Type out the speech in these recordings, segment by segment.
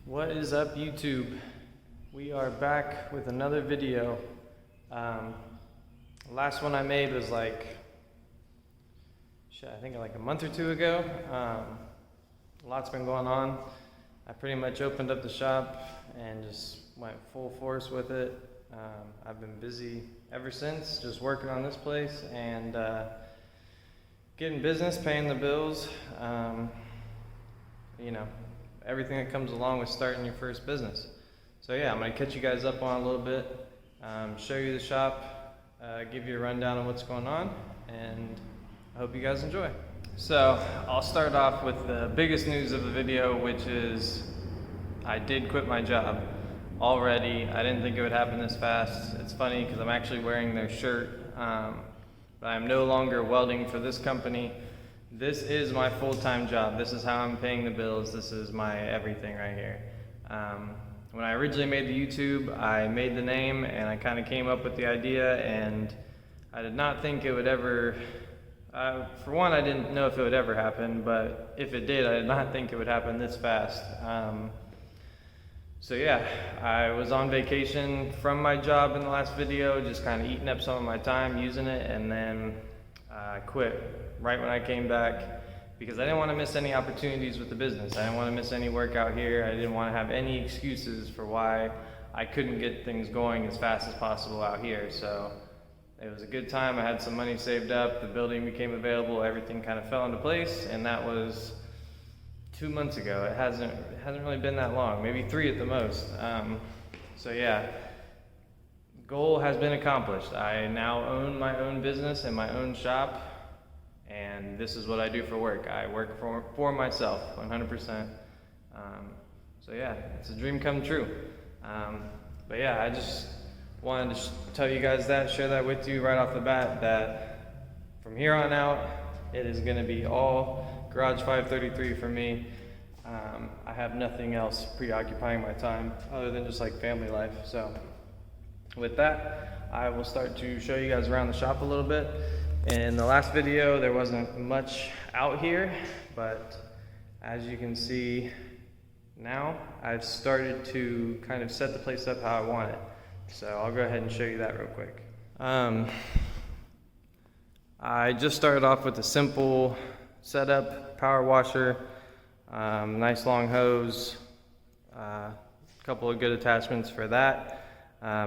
What is up, YouTube? We are back with another video. The last one I made was I think like a month or two ago. A lot's been going on. I pretty much opened up the shop and just went full force with it. I've been busy ever since, just working on this place and getting business, paying the bills. Everything that comes along with starting your first business. So yeah, I'm gonna catch you guys up on a little bit, show you the shop, give you a rundown of what's going on, and I hope you guys enjoy. So I'll start off with the biggest news of the video, which is I did quit my job already. I didn't think it would happen this fast. It's funny because I'm actually wearing their shirt, but I'm no longer welding for this company. This is my full-time job. This is how I'm paying the bills. This is my everything right here. When I originally made the YouTube, I made the name and I kind of came up with the idea, and I did not think it would ever, for one, I didn't know if it would ever happen, but if it did, I did not think it would happen this fast. So yeah, I was on vacation from my job in the last video, just kind of eating up some of my time using it, and then I quit right when I came back because I didn't want to miss any opportunities with the business. I didn't want to miss any work out here. I didn't want to have any excuses for why I couldn't get things going as fast as possible out here. So it was a good time. I had some money saved up. The building became available. Everything kind of fell into place, and that was 2 months ago. It hasn't really been that long, maybe 3 at the most. So yeah, goal has been accomplished. I now own my own business and my own shop, and this is what I do for work. I work for myself 100%. So yeah, it's a dream come true. But yeah, I just wanted to tell you guys that, share that with you right off the bat, that from here on out, it is gonna be all Garage 533 for me. I have nothing else preoccupying my time other than just like family life. So with that, I will start to show you guys around the shop a little bit. In the last video, there wasn't much out here, but as you can see now, I've started to kind of set the place up how I want it. So I'll go ahead and show you that real quick. I just started off with a simple setup, power washer, nice long hose, a couple of good attachments for that.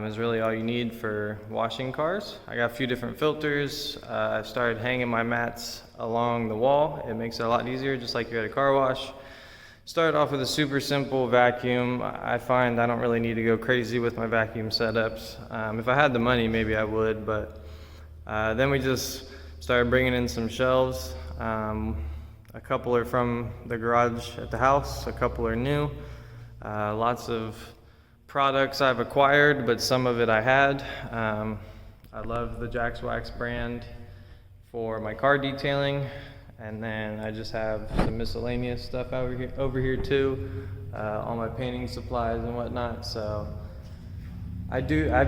Is really all you need for washing cars. I got a few different filters. I started hanging my mats along the wall. It makes it a lot easier, just like you're at a car wash. Started off with a super simple vacuum. I find I don't really need to go crazy with my vacuum setups. If I had the money, maybe I would, but then we just started bringing in some shelves. A couple are from the garage at the house, a couple are new. Lots of products I've acquired, but some of it I had. I love the Jax Wax brand for my car detailing, and then I just have some miscellaneous stuff over here too, all my painting supplies and whatnot. So I've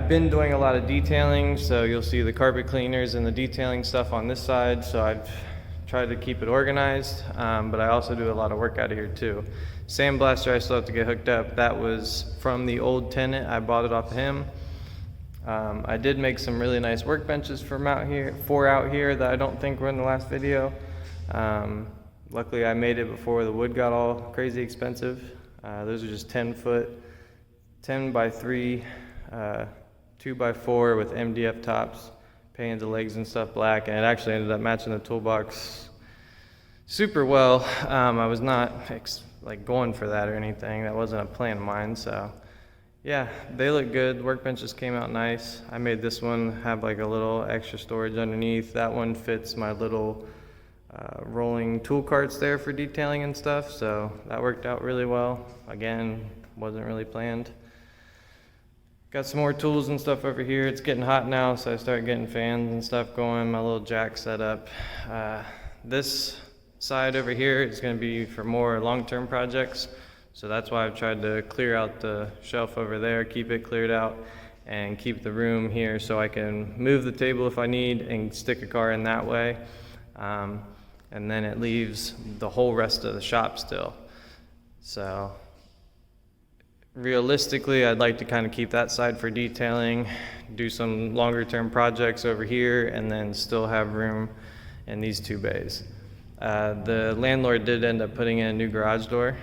been doing a lot of detailing, so you'll see the carpet cleaners and the detailing stuff on this side. So I've tried to keep it organized, but I also do a lot of work out of here too. Sandblaster I still have to get hooked up. That was from the old tenant. I bought it off of him. I did make some really nice workbenches for out here that I don't think were in the last video. Luckily I made it before the wood got all crazy expensive. Those are just 10-foot, 10 by 3, 2 by 4 with MDF tops, painted the legs and stuff black, and it actually ended up matching the toolbox super well. I was not going for that or anything. That wasn't a plan of mine. So yeah, they look good. Workbenches came out nice. I made this one have like a little extra storage underneath. That one fits my little rolling tool carts there for detailing and stuff. So that worked out really well. Again, wasn't really planned. Got some more tools and stuff over here. It's getting hot now, so I started getting fans and stuff going. My little jack set up. This side over here is going to be for more long-term projects, so that's why I've tried to clear out the shelf over there, keep it cleared out, and keep the room here so I can move the table if I need and stick a car in that way, and then it leaves the whole rest of the shop still. So realistically, I'd like to kind of keep that side for detailing, do some longer term projects over here, and then still have room in these 2 bays. The landlord did end up putting in a new garage door,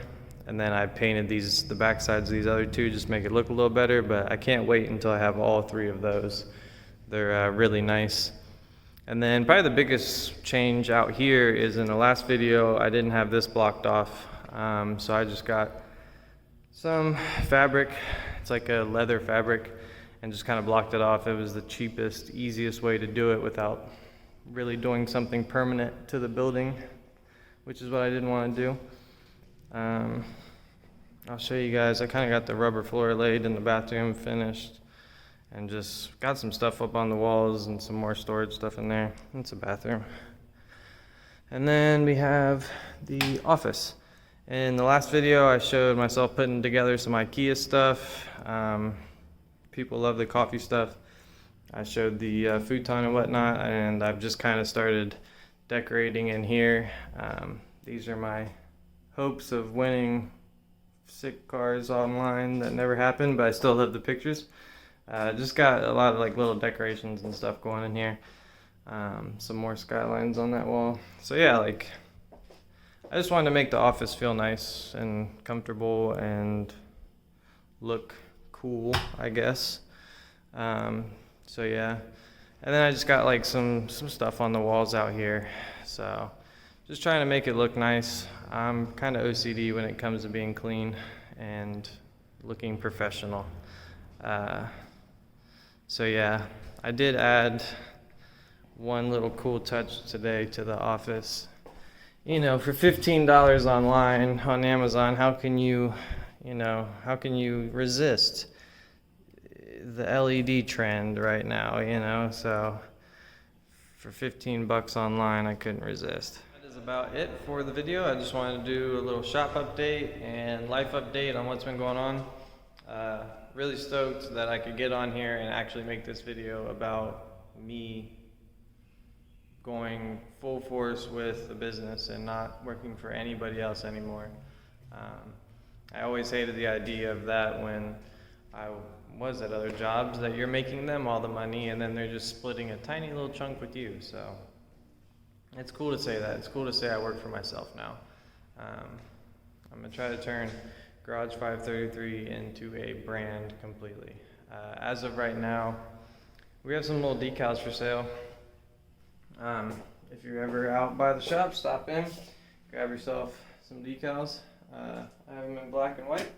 and then I painted the back sides of these other 2 just to make it look a little better, but I can't wait until I have all 3 of those. They're really nice. And then probably the biggest change out here is in the last video, I didn't have this blocked off, so I just got some fabric. It's like a leather fabric, and just kind of blocked it off. It was the cheapest, easiest way to do it without really doing something permanent to the building, which is what I didn't want to do. I'll show you guys. I kind of got the rubber floor laid in the bathroom finished, and just got some stuff up on the walls and some more storage stuff in there. It's a bathroom. And then we have the office. In the last video, I showed myself putting together some IKEA stuff. People love the coffee stuff. I showed the futon and whatnot, and I've just kind of started decorating in here. These are my hopes of winning 6 cars online that never happened, but I still have the pictures. Just got a lot of like little decorations and stuff going in here. Some more skylines on that wall. So yeah, like I just wanted to make the office feel nice and comfortable and look cool, I guess. So yeah, and then I just got like some stuff on the walls out here. So just trying to make it look nice. I'm kind of OCD when it comes to being clean and looking professional. So yeah, I did add one little cool touch today to the office. You know, for $15 online on Amazon, how can you resist the LED trend right now, you know? So for 15 bucks online, I couldn't resist. That is about it for the video. I just wanted to do a little shop update and life update on what's been going on. Really stoked that I could get on here and actually make this video about me going full force with the business and not working for anybody else anymore. I always hated the idea of that when I was at other jobs, that you're making them all the money and then they're just splitting a tiny little chunk with you. So it's cool to say that. It's cool to say I work for myself now. I'm gonna try to turn Garage 533 into a brand completely. As of right now, we have some little decals for sale. If you're ever out by the shop, stop in, grab yourself some decals. I have them in black and white.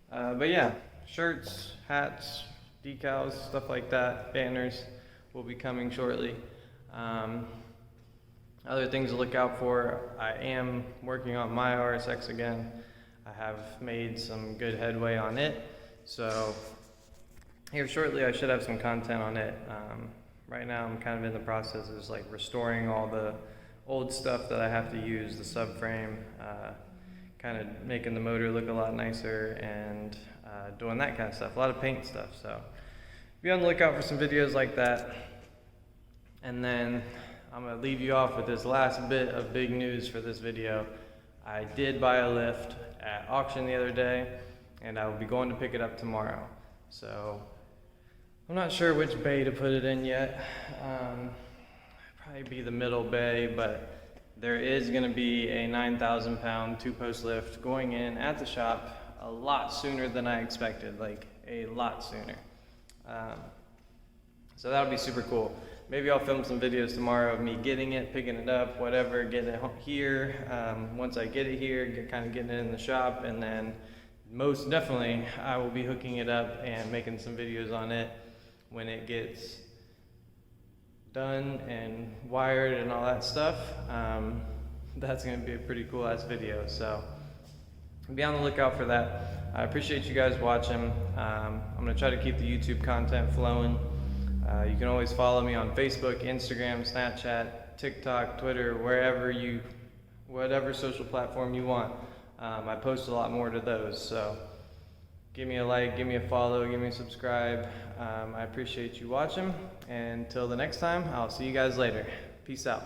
But yeah, shirts, hats, decals, stuff like that, banners will be coming shortly. Other things to look out for, I am working on my RSX again. I have made some good headway on it. So here shortly I should have some content on it. Right now I'm kind of in the process of just like restoring all the old stuff that I have to use, the subframe, kind of making the motor look a lot nicer and doing that kind of stuff, a lot of paint stuff. So be on the lookout for some videos like that. And then I'm gonna leave you off with this last bit of big news for this video. I did buy a lift at auction the other day, and I will be going to pick it up tomorrow. So I'm not sure which bay to put it in yet. Probably be the middle bay, but there is going to be a 9,000 pound 2-post lift going in at the shop a lot sooner than I expected, like a lot sooner. So that'll be super cool. Maybe I'll film some videos tomorrow of me getting it, picking it up, whatever, getting it here. Once I get it here, kind of getting it in the shop, and then most definitely I will be hooking it up and making some videos on it when it gets done and wired and all that stuff. That's going to be a pretty cool ass video, so be on the lookout for that. I appreciate you guys watching. I'm going to try to keep the YouTube content flowing. You can always follow me on Facebook, Instagram, Snapchat, TikTok, Twitter, whatever social platform you want. I post a lot more to those, so give me a like, give me a follow, give me a subscribe. I appreciate you watching, and until the next time, I'll see you guys later. Peace out.